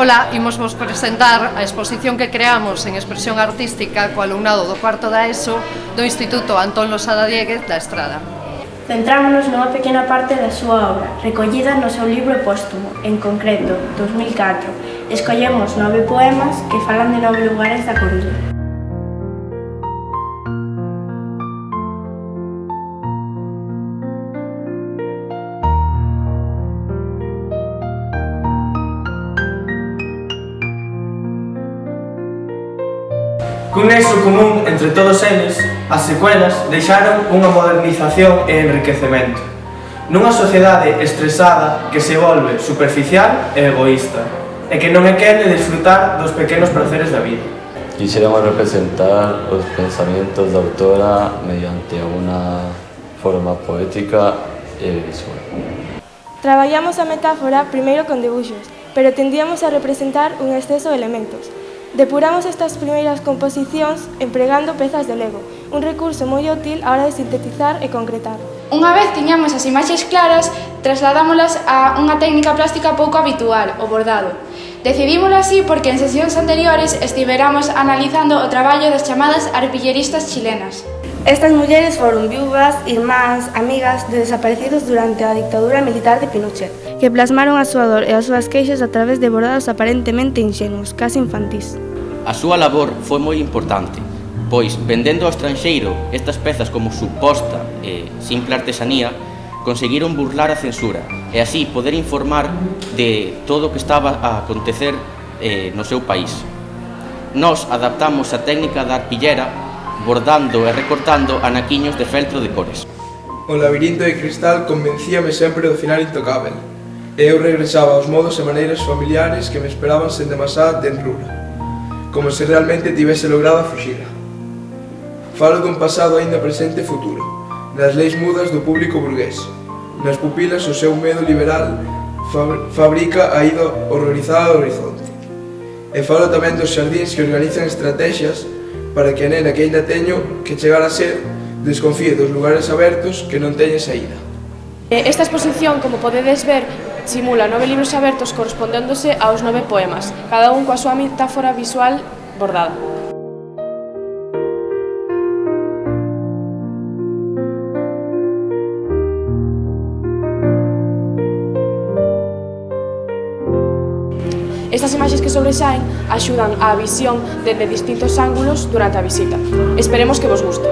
Ola, imos vos presentar a exposición que creamos en expresión artística co alumnado do cuarto da ESO do Instituto Antón Losada Dieguez da Estrada. Centrámonos nunha pequena parte da súa obra, recollida no seu libro póstumo, en concreto, 2004. Escollemos 9 poemas que falan de 9 lugares da Coruña. Cun nexo común entre todos eles, as secuelas deixaron unha modernización e enriquecemento, nunha sociedade estresada que se volve superficial e egoísta, e que non é quen de disfrutar dos pequenos prazeres da vida. Quixéramos representar os pensamientos da autora mediante unha forma poética e visual. Traballamos a metáfora primeiro con debuxos, pero tendíamos a representar un exceso de elementos. Depuramos estas primeiras composicións empregando pezas de Lego, un recurso moi útil á hora de sintetizar e concretar. Unha vez tiñamos as imaxes claras, trasladámolas a unha técnica plástica pouco habitual, o bordado. Decidímolo así porque en sesións anteriores estiveramos analizando o traballo das chamadas arpilleristas chilenas. Estas mulleres foron viúvas, irmáns, amigas de desaparecidos durante a dictadura militar de Pinochet, que plasmaron a súa dor e as súas queixas a través de bordados aparentemente inxenuos, case infantís. A súa labor foi moi importante, pois, vendendo ao estranxeiro estas pezas como suposta e simple artesanía, conseguiron burlar a censura e así poder informar de todo o que estaba a acontecer no seu país. Nós adaptamos a técnica da arpillera bordando e recortando anaquiños de feltro de cores. O labirinto de cristal convencíame sempre do final intocável, e eu regresaba aos modos e maneiras familiares que me esperaban sen demasiada tenrura, como se realmente tivese logrado a fuxila. Falo dun pasado aínda presente e futuro, das leis mudas do público burgués. Nas pupilas o seu medo liberal fabrica a ida horrorizada do horizonte. E falo tamén dos xardíns que organizan estrategias para que a nena que ainda teño que chegar a ser desconfíe dos lugares abertos que non teñen saída. Esta exposición, como podedes ver, simula 9 libros abertos correspondéndose aos 9 poemas, cada un coa súa metáfora visual bordada. Estas imaxes que sobresaen axudan á visión dende distintos ángulos durante a visita. Esperemos que vos guste.